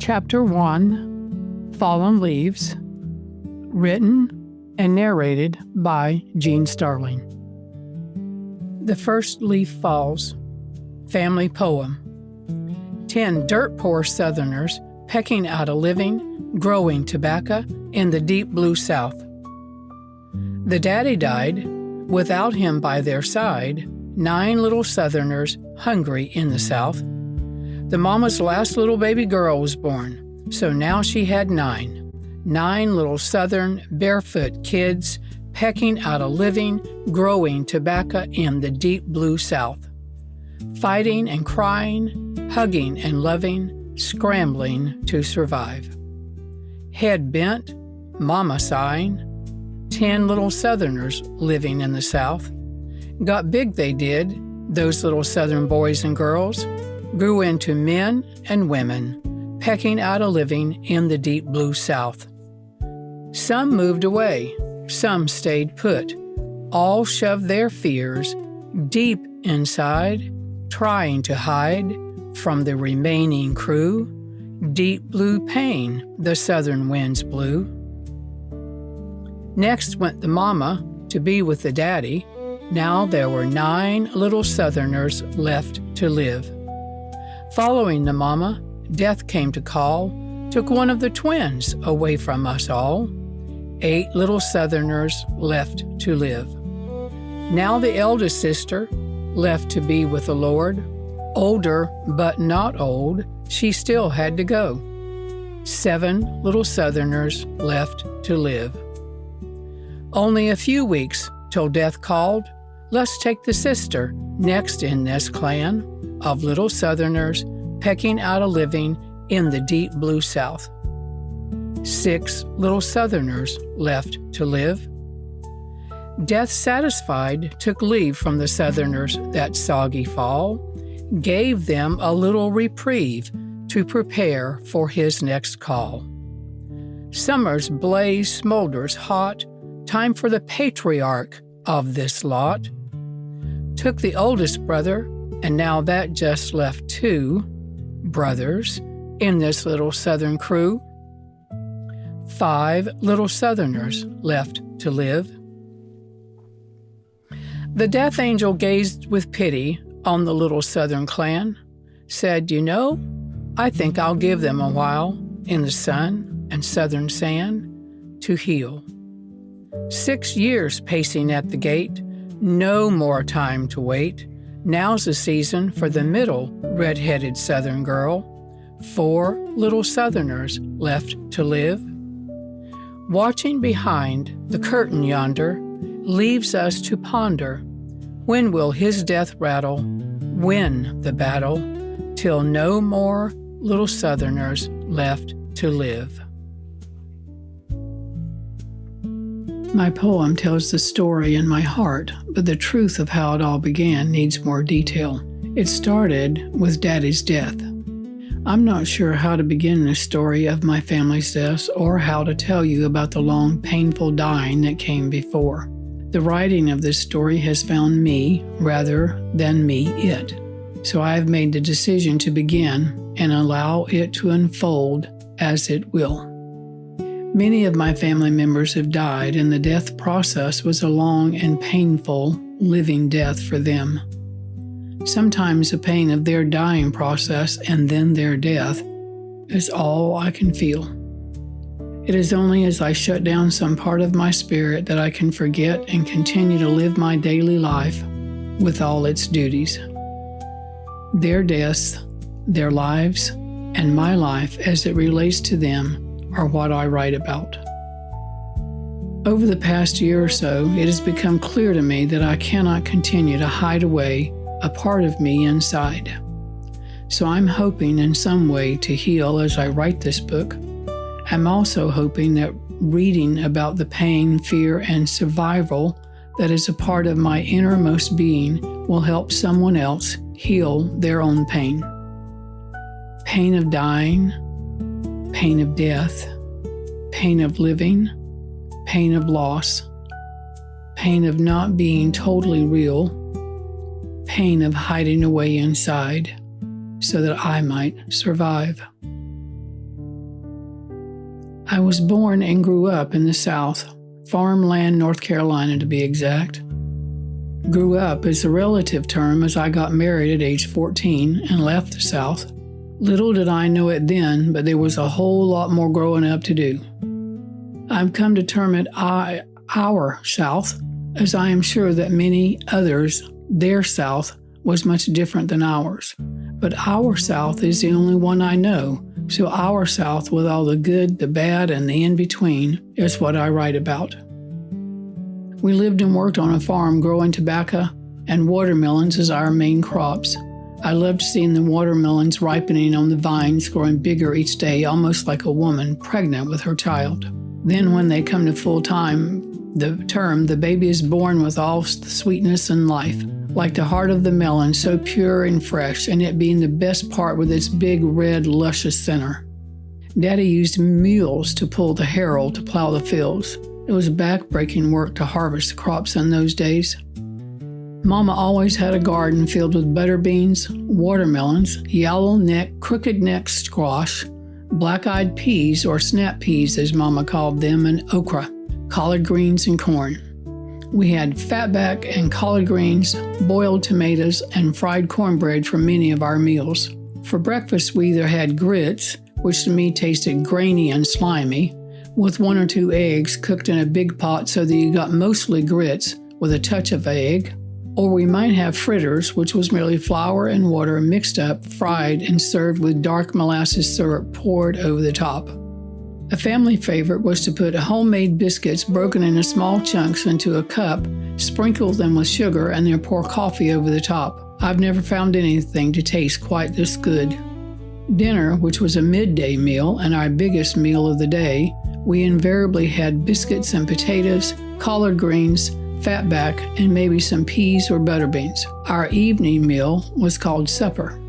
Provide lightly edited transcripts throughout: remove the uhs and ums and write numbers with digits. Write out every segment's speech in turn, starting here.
Chapter 1, Fallen Leaves, written and narrated by Jean Starling. The first leaf falls. Family poem. 10 dirt-poor Southerners pecking out a living, growing tobacco in the deep blue South. The daddy died. Without him by their side, 9 little Southerners hungry in the South. The mama's last little baby girl was born, so now she had 9. 9 little Southern barefoot kids pecking out a living, growing tobacco in the deep blue South. Fighting and crying, hugging and loving, scrambling to survive. Head bent, mama sighing. 10 little Southerners living in the South. Got big they did, those little Southern boys and girls. Grew into men and women, pecking out a living in the deep blue South. Some moved away, some stayed put. All shoved their fears deep inside, trying to hide from the remaining crew. Deep blue pain the southern winds blew. Next went the mama to be with the daddy. Now there were 9 little Southerners left to live. Following the mama, death came to call, took one of the twins away from us all. 8 little Southerners left to live. Now the eldest sister left to be with the Lord. Older but not old, she still had to go. 7 little Southerners left to live. Only a few weeks till death called. Let's take the sister next in this clan of little Southerners pecking out a living in the deep blue South. 6 little Southerners left to live. Death satisfied took leave from the Southerners that soggy fall, gave them a little reprieve to prepare for his next call. Summer's blaze smolders hot, time for the patriarch of this lot. Took the oldest brother, and now that just left 2 brothers in this little Southern crew. 5 little Southerners left to live. The death angel gazed with pity on the little Southern clan, said, "You know, I think I'll give them a while in the sun and Southern sand to heal." 6 years pacing at the gate, no more time to wait. Now's the season for the middle red-headed Southern girl. 4 little Southerners left to live. Watching behind the curtain yonder leaves us to ponder, when will his death rattle win the battle till no more little Southerners left to live? My poem tells the story in my heart, but the truth of how it all began needs more detail. It started with Daddy's death. I'm not sure how to begin the story of my family's deaths or how to tell you about the long, painful dying that came before. The writing of this story has found me rather than me it. So I have made the decision to begin and allow it to unfold as it will. Many of my family members have died, and the death process was a long and painful living death for them. Sometimes the pain of their dying process and then their death is all I can feel. It is only as I shut down some part of my spirit that I can forget and continue to live my daily life with all its duties. Their deaths, their lives, and my life as it relates to them are what I write about. Over the past year or so, it has become clear to me that I cannot continue to hide away a part of me inside. So I'm hoping in some way to heal as I write this book. I'm also hoping that reading about the pain, fear, and survival that is a part of my innermost being will help someone else heal their own pain. Pain of dying, pain of death, pain of living, pain of loss, pain of not being totally real, pain of hiding away inside so that I might survive. I was born and grew up in the South, farmland, North Carolina to be exact. Grew up is a relative term as I got married at age 14 and left the South. Little did I know it then, but there was a whole lot more growing up to do. I've come to term it our South, as I am sure that many others, their South, was much different than ours. But our South is the only one I know, so our South, with all the good, the bad, and the in-between, is what I write about. We lived and worked on a farm growing tobacco and watermelons as our main crops. I loved seeing the watermelons ripening on the vines, growing bigger each day, almost like a woman pregnant with her child. Then when they come to the baby is born with all the sweetness and life, like the heart of the melon, so pure and fresh, and it being the best part with its big, red, luscious center. Daddy used mules to pull the harrow to plow the fields. It was back-breaking work to harvest the crops in those days. Mama always had a garden filled with butter beans, watermelons, crooked-neck squash, black-eyed peas, or snap peas as Mama called them, and okra, collard greens, and corn. We had fatback and collard greens, boiled tomatoes, and fried cornbread for many of our meals. For breakfast, we either had grits, which to me tasted grainy and slimy, with 1 or 2 eggs cooked in a big pot so that you got mostly grits with a touch of egg, or we might have fritters, which was merely flour and water mixed up, fried, and served with dark molasses syrup poured over the top. A family favorite was to put homemade biscuits broken into small chunks into a cup, sprinkle them with sugar, and then pour coffee over the top. I've never found anything to taste quite this good. Dinner, which was a midday meal and our biggest meal of the day, we invariably had biscuits and potatoes, collard greens, fatback, and maybe some peas or butter beans. Our evening meal was called supper.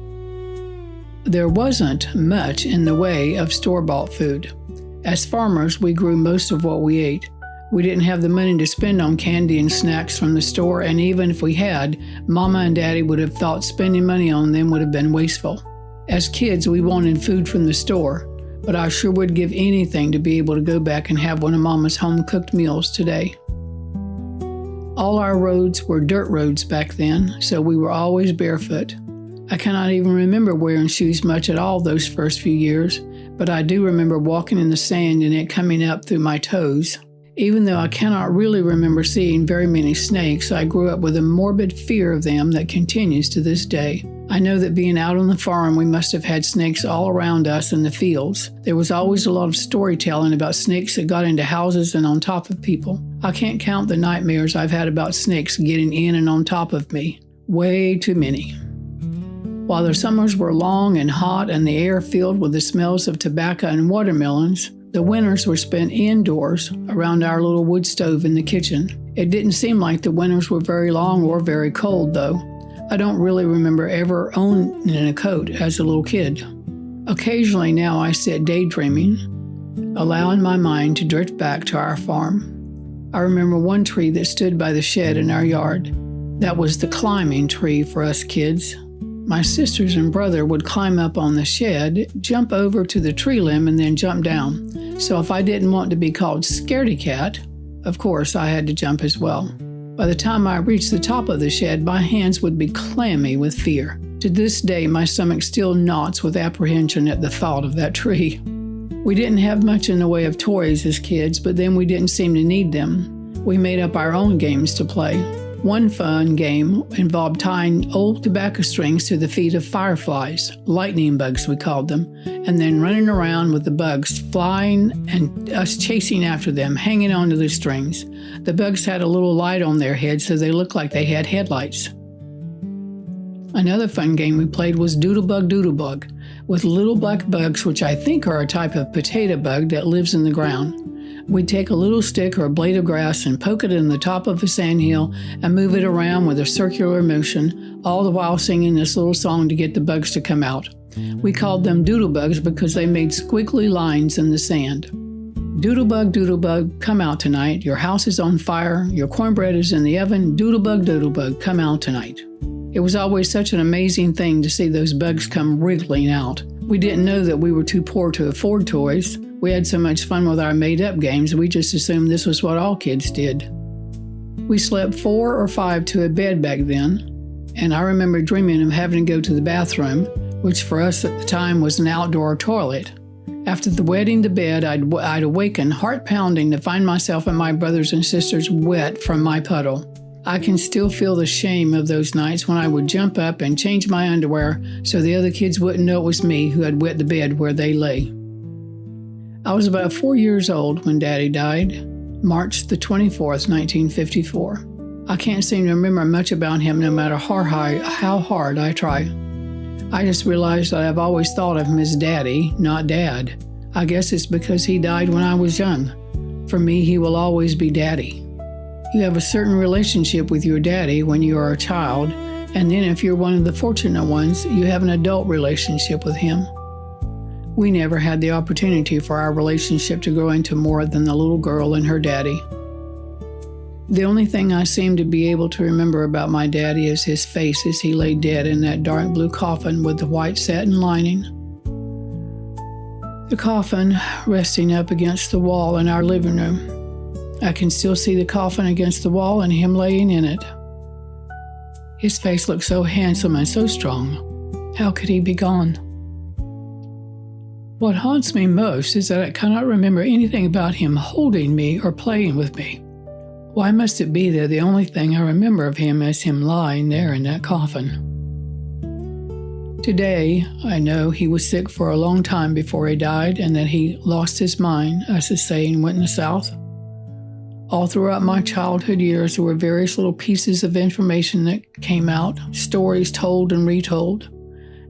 There wasn't much in the way of store-bought food. As farmers, we grew most of what we ate. We didn't have the money to spend on candy and snacks from the store, and even if we had, Mama and Daddy would have thought spending money on them would have been wasteful. As kids, we wanted food from the store, but I sure would give anything to be able to go back and have one of Mama's home-cooked meals today. All our roads were dirt roads back then, so we were always barefoot. I cannot even remember wearing shoes much at all those first few years, but I do remember walking in the sand and it coming up through my toes. Even though I cannot really remember seeing very many snakes, I grew up with a morbid fear of them that continues to this day. I know that being out on the farm, we must have had snakes all around us in the fields. There was always a lot of storytelling about snakes that got into houses and on top of people. I can't count the nightmares I've had about snakes getting in and on top of me. Way too many. While the summers were long and hot and the air filled with the smells of tobacco and watermelons, the winters were spent indoors around our little wood stove in the kitchen. It didn't seem like the winters were very long or very cold, though. I don't really remember ever owning a coat as a little kid. Occasionally now I sit daydreaming, allowing my mind to drift back to our farm. I remember one tree that stood by the shed in our yard. That was the climbing tree for us kids. My sisters and brother would climb up on the shed, jump over to the tree limb, and then jump down. So if I didn't want to be called scaredy cat, of course I had to jump as well. By the time I reached the top of the shed, my hands would be clammy with fear. To this day, my stomach still knots with apprehension at the thought of that tree. We didn't have much in the way of toys as kids, but then we didn't seem to need them. We made up our own games to play. One fun game involved tying old tobacco strings to the feet of fireflies, lightning bugs we called them, and then running around with the bugs flying and us chasing after them, hanging onto the strings. The bugs had a little light on their heads so they looked like they had headlights. Another fun game we played was Doodlebug, with little black bugs, which I think are a type of potato bug that lives in the ground. We'd take a little stick or a blade of grass and poke it in the top of a sandhill and move it around with a circular motion, all the while singing this little song to get the bugs to come out. We called them doodlebugs because they made squiggly lines in the sand. Doodlebug, come out tonight. Your house is on fire. Your cornbread is in the oven. Doodlebug, come out tonight. It was always such an amazing thing to see those bugs come wriggling out. We didn't know that we were too poor to afford toys, We had so much fun with our made-up games, we just assumed this was what all kids did. We slept 4 or 5 to a bed back then, and I remember dreaming of having to go to the bathroom, which for us at the time was an outdoor toilet. After the wetting the bed, I'd awaken, heart pounding, to find myself and my brothers and sisters wet from my puddle. I can still feel the shame of those nights when I would jump up and change my underwear so the other kids wouldn't know it was me who had wet the bed where they lay. I was about 4 years old when Daddy died, March the 24th, 1954. I can't seem to remember much about him no matter how hard I try. I just realized that I've always thought of him as Daddy, not Dad. I guess it's because he died when I was young. For me, he will always be Daddy. You have a certain relationship with your daddy when you are a child, and then if you're one of the fortunate ones, you have an adult relationship with him. We never had the opportunity for our relationship to grow into more than the little girl and her daddy. The only thing I seem to be able to remember about my daddy is his face as he lay dead in that dark blue coffin with the white satin lining. The coffin resting up against the wall in our living room. I can still see the coffin against the wall and him laying in it. His face looked so handsome and so strong. How could he be gone? What haunts me most is that I cannot remember anything about him holding me or playing with me. Why must it be that the only thing I remember of him is him lying there in that coffin? Today, I know he was sick for a long time before he died and that he lost his mind, as the saying went in the South. All throughout my childhood years, there were various little pieces of information that came out, stories told and retold.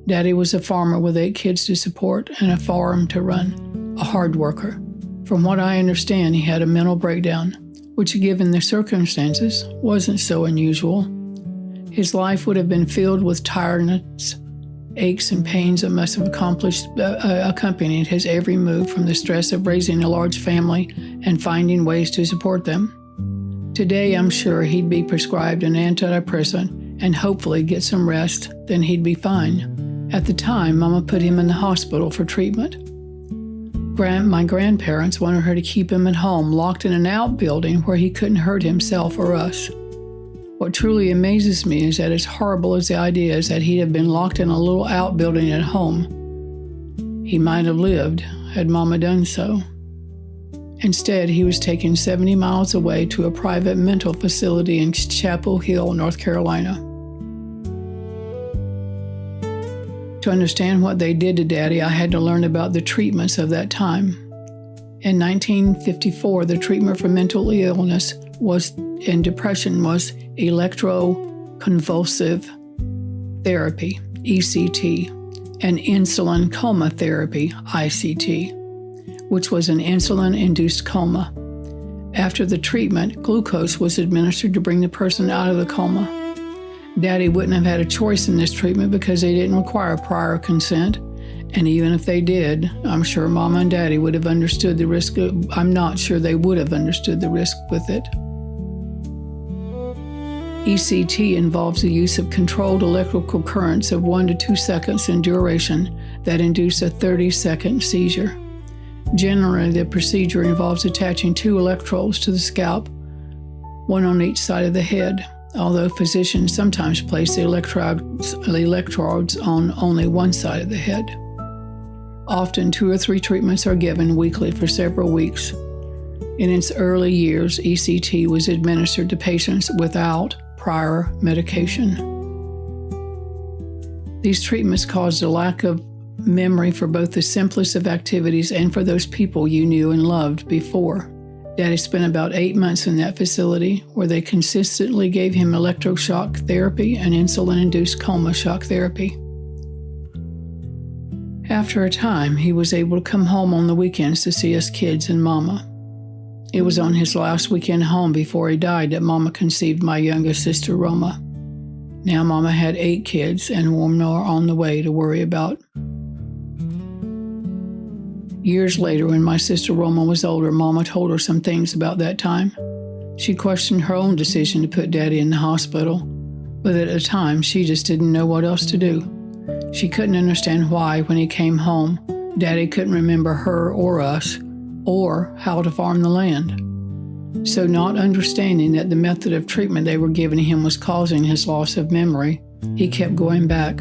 Daddy was a farmer with 8 kids to support and a farm to run, a hard worker. From what I understand, he had a mental breakdown, which, given the circumstances, wasn't so unusual. His life would have been filled with tiredness, aches and pains that must have accompanied his every move, from the stress of raising a large family and finding ways to support them. Today, I'm sure he'd be prescribed an antidepressant and hopefully get some rest, then he'd be fine. At the time, Mama put him in the hospital for treatment. My grandparents wanted her to keep him at home, locked in an outbuilding where he couldn't hurt himself or us. What truly amazes me is that, as horrible as the idea is that he'd have been locked in a little outbuilding at home, he might have lived had Mama done so. Instead, he was taken 70 miles away to a private mental facility in Chapel Hill, North Carolina. To understand what they did to Daddy, I had to learn about the treatments of that time. In 1954, the treatment for mental illness and depression was electroconvulsive therapy, ECT, and insulin coma therapy, ICT, which was an insulin-induced coma. After the treatment, glucose was administered to bring the person out of the coma. Daddy wouldn't have had a choice in this treatment because they didn't require prior consent, and even if they did, I'm sure Mama and Daddy would have understood the risk. I'm not sure they would have understood the risk with it. ECT involves the use of controlled electrical currents of 1 to 2 seconds in duration that induce a 30-second seizure. Generally, the procedure involves attaching 2 electrodes to the scalp, 1 on each side of the head, although physicians sometimes place the electrodes on only one side of the head. Often 2 or 3 treatments are given weekly for several weeks. In its early years, ECT was administered to patients without prior medication. These treatments caused a lack of memory for both the simplest of activities and for those people you knew and loved before. Daddy spent about 8 months in that facility, where they consistently gave him electroshock therapy and insulin-induced coma shock therapy. After a time, he was able to come home on the weekends to see us kids and Mama. It was on his last weekend home before he died that Mama conceived my youngest sister, Roma. Now Mama had 8 kids and one more on the way to worry about. Years later, when my sister Roma was older, Mama told her some things about that time. She questioned her own decision to put Daddy in the hospital, but at the time, she just didn't know what else to do. She couldn't understand why, when he came home, Daddy couldn't remember her or us, or how to farm the land. So, not understanding that the method of treatment they were giving him was causing his loss of memory, he kept going back.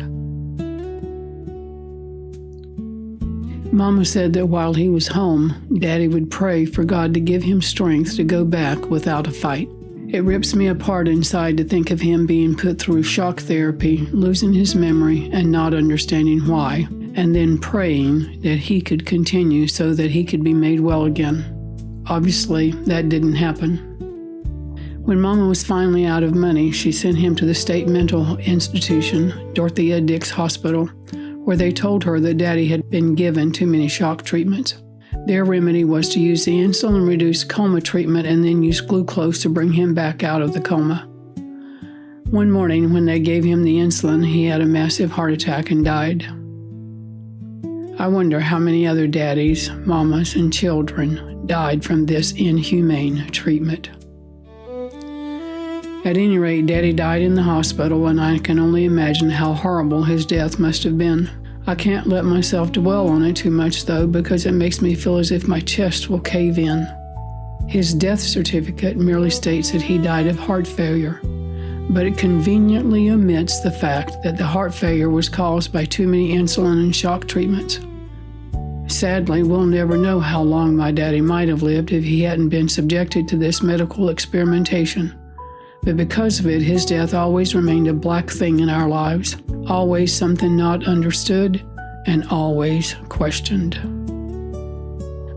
Mama said that while he was home, Daddy would pray for God to give him strength to go back without a fight. It rips me apart inside to think of him being put through shock therapy, losing his memory, and not understanding why, and then praying that he could continue so that he could be made well again. Obviously, that didn't happen. When Mama was finally out of money, she sent him to the state mental institution, Dorothea Dix Hospital, where they told her that Daddy had been given too many shock treatments. Their remedy was to use the insulin-reduced coma treatment and then use glucose to bring him back out of the coma. One morning, when they gave him the insulin, he had a massive heart attack and died. I wonder how many other daddies, mamas, and children died from this inhumane treatment. At any rate, Daddy died in the hospital, and I can only imagine how horrible his death must have been. I can't let myself dwell on it too much, though, because it makes me feel as if my chest will cave in. His death certificate merely states that he died of heart failure, but it conveniently omits the fact that the heart failure was caused by too many insulin and shock treatments. Sadly, we'll never know how long my daddy might have lived if he hadn't been subjected to this medical experimentation. But because of it, his death always remained a black thing in our lives, always something not understood and always questioned.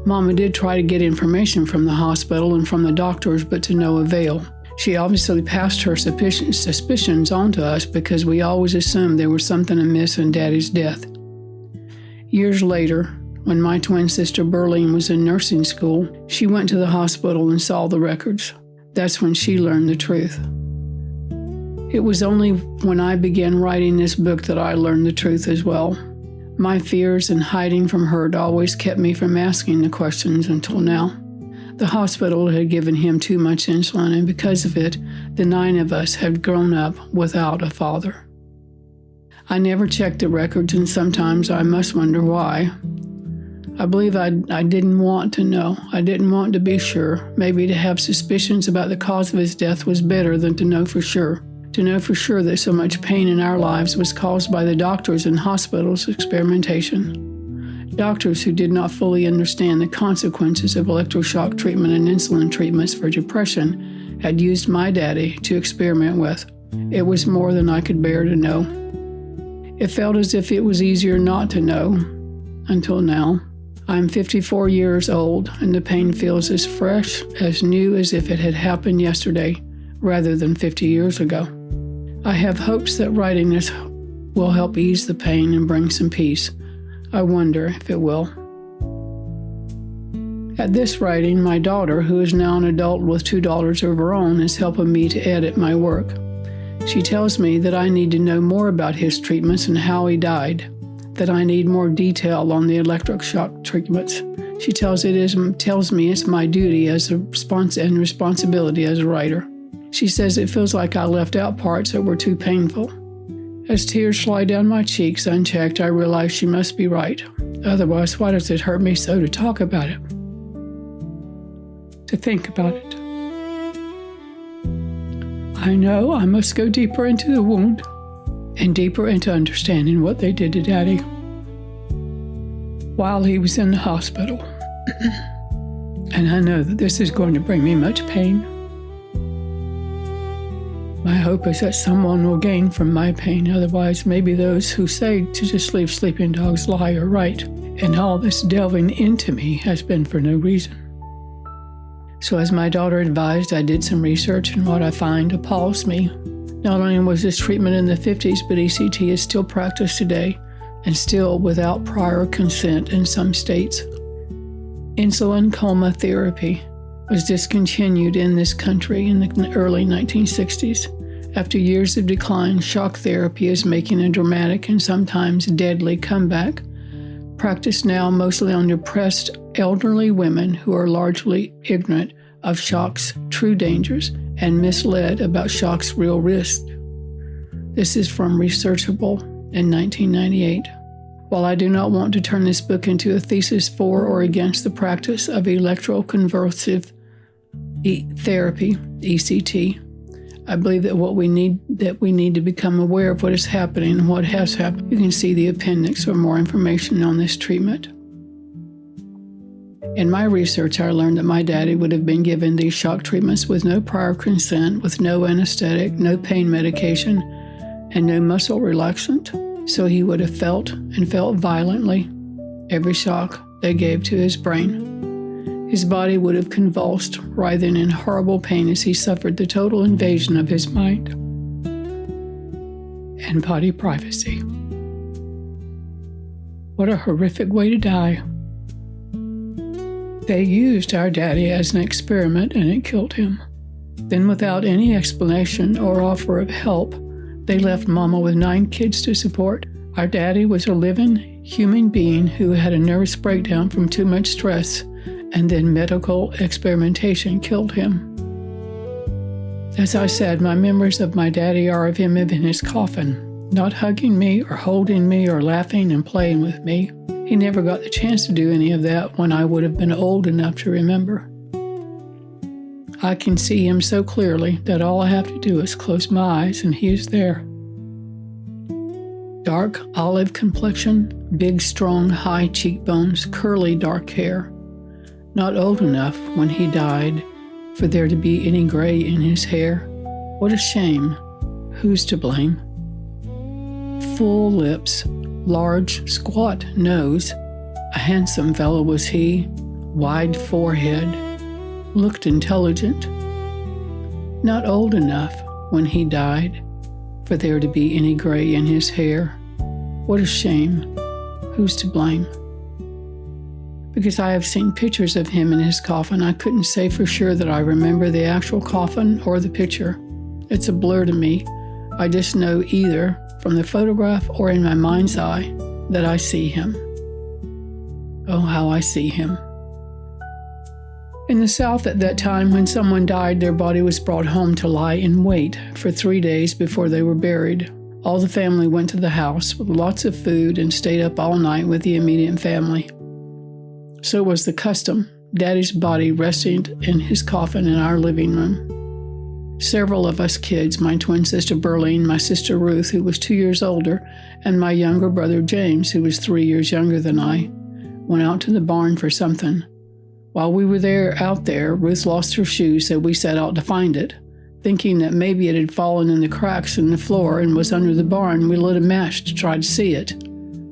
Mama did try to get information from the hospital and from the doctors, but to no avail. She obviously passed her suspicions on to us because we always assumed there was something amiss in Daddy's death. Years later, when my twin sister Berlene was in nursing school, she went to the hospital and saw the records. That's when she learned the truth. It was only when I began writing this book that I learned the truth as well. My fears and hiding from her had always kept me from asking the questions until now. The hospital had given him too much insulin, and because of it, the 9 of us had grown up without a father. I never checked the records, and sometimes I must wonder why. I believe I didn't want to know. I didn't want to be sure. Maybe to have suspicions about the cause of his death was better than to know for sure. To know for sure that so much pain in our lives was caused by the doctors and hospitals' experimentation. Doctors who did not fully understand the consequences of electroshock treatment and insulin treatments for depression had used my daddy to experiment with. It was more than I could bear to know. It felt as if it was easier not to know, until now. I'm 54 years old, and the pain feels as fresh, as new as if it had happened yesterday, rather than 50 years ago. I have hopes that writing this will help ease the pain and bring some peace. I wonder if it will. At this writing, my daughter, who is now an adult with 2 daughters of her own, is helping me to edit my work. She tells me that I need to know more about his treatments and how he died, that I need more detail on the electric shock treatments. She tells me it's my duty and responsibility as a writer. She says it feels like I left out parts that were too painful. As tears slide down my cheeks unchecked, I realize she must be right. Otherwise, why does it hurt me so to talk about it? To think about it. I know I must go deeper into the wound and deeper into understanding what they did to Daddy while he was in the hospital. And I know that this is going to bring me much pain. My hope is that someone will gain from my pain. Otherwise, maybe those who say to just leave sleeping dogs lie are right, and all this delving into me has been for no reason. So as my daughter advised, I did some research, and what I find appalls me. Not only was this treatment in the 50s, but ECT is still practiced today, and still without prior consent in some states. Insulin coma therapy was discontinued in this country in the early 1960s. After years of decline, shock therapy is making a dramatic and sometimes deadly comeback, practiced now mostly on depressed elderly women who are largely ignorant of shock's true dangers and misled about shock's real risks. This is from Researchable in 1998. While I do not want to turn this book into a thesis for or against the practice of electroconvulsive therapy, ECT, I believe that we need to become aware of what is happening and what has happened. You can see the appendix for more information on this treatment. In my research, I learned that my daddy would have been given these shock treatments with no prior consent, with no anesthetic, no pain medication, and no muscle relaxant. So he would have felt violently every shock they gave to his brain. His body would have convulsed, writhing in horrible pain as he suffered the total invasion of his mind and body privacy. What a horrific way to die. They used our daddy as an experiment and it killed him. Then, without any explanation or offer of help, they left Mama with 9 kids to support. Our daddy was a living human being who had a nervous breakdown from too much stress, and then medical experimentation killed him. As I said, my memories of my daddy are of him in his coffin, not hugging me or holding me or laughing and playing with me. He never got the chance to do any of that when I would have been old enough to remember. I can see him so clearly that all I have to do is close my eyes and he is there. Dark olive complexion, big, strong, high cheekbones, curly dark hair. Not old enough when he died for there to be any gray in his hair. What a shame. Who's to blame? Full lips, large, squat nose. A handsome fellow was he, wide forehead, looked intelligent. Not old enough when he died for there to be any gray in his hair. What a shame. Who's to blame? Because I have seen pictures of him in his coffin, I couldn't say for sure that I remember the actual coffin or the picture. It's a blur to me. I just know either from the photograph or in my mind's eye that I see him. Oh, how I see him. In the South at that time, when someone died, their body was brought home to lie in wait for 3 days before they were buried. All the family went to the house with lots of food and stayed up all night with the immediate family. So was the custom, Daddy's body resting in his coffin in our living room. Several of us kids, my twin sister Berlene, my sister Ruth, who was 2 years older, and my younger brother James, who was 3 years younger than I, went out to the barn for something. While we were out there, Ruth lost her shoe, so we set out to find it. Thinking that maybe it had fallen in the cracks in the floor and was under the barn, we lit a match to try to see it.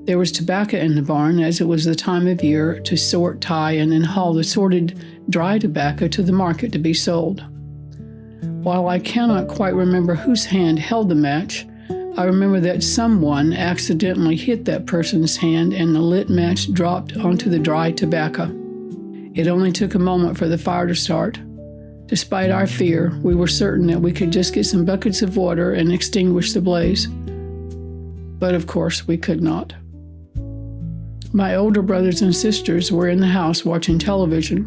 There was tobacco in the barn, as it was the time of year to sort, tie, and then haul the sorted dry tobacco to the market to be sold. While I cannot quite remember whose hand held the match, I remember that someone accidentally hit that person's hand and the lit match dropped onto the dry tobacco. It only took a moment for the fire to start. Despite our fear, we were certain that we could just get some buckets of water and extinguish the blaze. But of course, we could not. My older brothers and sisters were in the house watching television,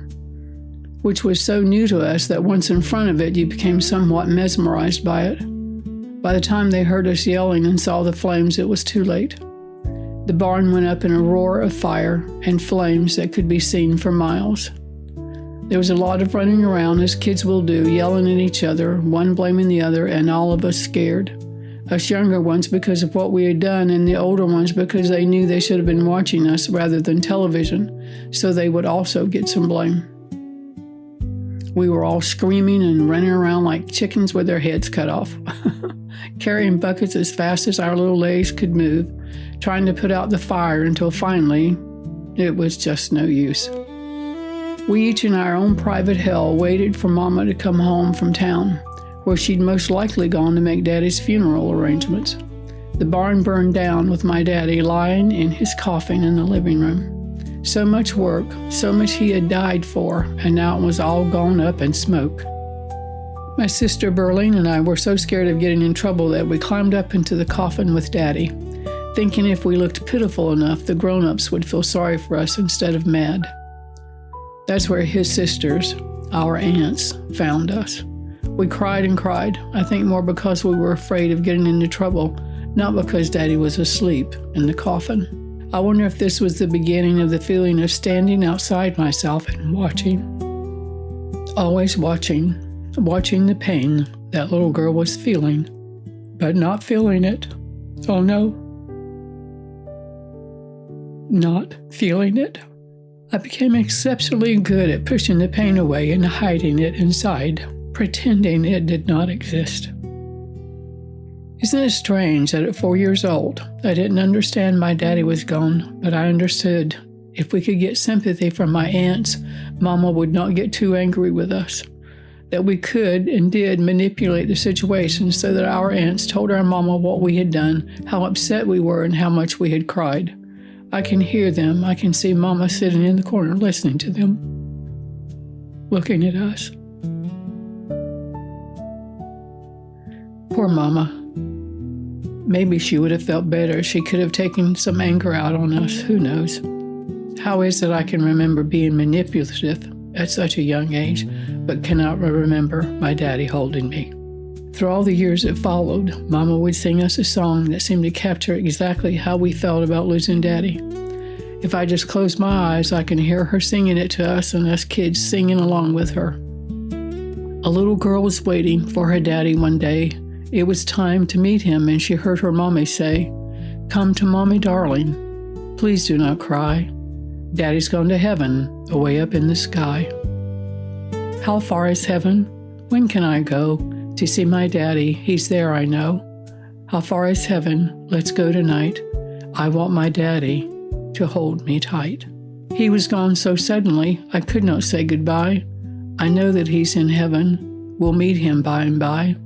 which was so new to us that once in front of it, you became somewhat mesmerized by it. By the time they heard us yelling and saw the flames, it was too late. The barn went up in a roar of fire and flames that could be seen for miles. There was a lot of running around, as kids will do, yelling at each other, one blaming the other, and all of us scared. Us younger ones because of what we had done, and the older ones because they knew they should have been watching us rather than television, so they would also get some blame. We were all screaming and running around like chickens with their heads cut off, carrying buckets as fast as our little legs could move, trying to put out the fire until finally it was just no use. We each in our own private hell waited for Mama to come home from town, where she'd most likely gone to make Daddy's funeral arrangements. The barn burned down with my daddy lying in his coffin in the living room. So much work, so much he had died for, and now it was all gone up in smoke. My sister Berlene and I were so scared of getting in trouble that we climbed up into the coffin with Daddy, thinking if we looked pitiful enough, the grown-ups would feel sorry for us instead of mad. That's where his sisters, our aunts, found us. We cried and cried, I think more because we were afraid of getting into trouble, not because Daddy was asleep in the coffin. I wonder if this was the beginning of the feeling of standing outside myself and watching. Always watching the pain that little girl was feeling, but not feeling it. Oh no, not feeling it. I became exceptionally good at pushing the pain away and hiding it inside, pretending it did not exist. Isn't it strange that at 4 years old, I didn't understand my daddy was gone, but I understood if we could get sympathy from my aunts, Mama would not get too angry with us. That we could and did manipulate the situation so that our aunts told our Mama what we had done, how upset we were, and how much we had cried. I can hear them. I can see Mama sitting in the corner listening to them, looking at us. Poor Mama. Maybe she would have felt better. She could have taken some anger out on us. Who knows? How is it I can remember being manipulative at such a young age, but cannot remember my daddy holding me? Through all the years that followed, Mama would sing us a song that seemed to capture exactly how we felt about losing Daddy. If I just close my eyes, I can hear her singing it to us and us kids singing along with her. A little girl was waiting for her daddy one day. It was time to meet him, and she heard her mommy say, "Come to Mommy, darling. Please do not cry. Daddy's gone to heaven, away up in the sky." How far is heaven? When can I go to see my daddy? He's there, I know. How far is heaven? Let's go tonight. I want my daddy to hold me tight. He was gone so suddenly, I could not say goodbye. I know that he's in heaven. We'll meet him by and by.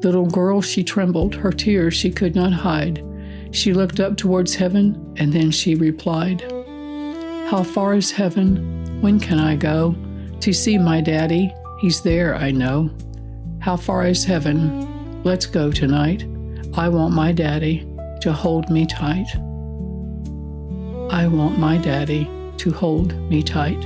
Little girl, she trembled. Her tears she could not hide. She looked up towards heaven, and then she replied, "How far is heaven? When can I go to see my daddy? He's there, I know. How far is heaven? Let's go tonight. I want my daddy to hold me tight. I want my daddy to hold me tight."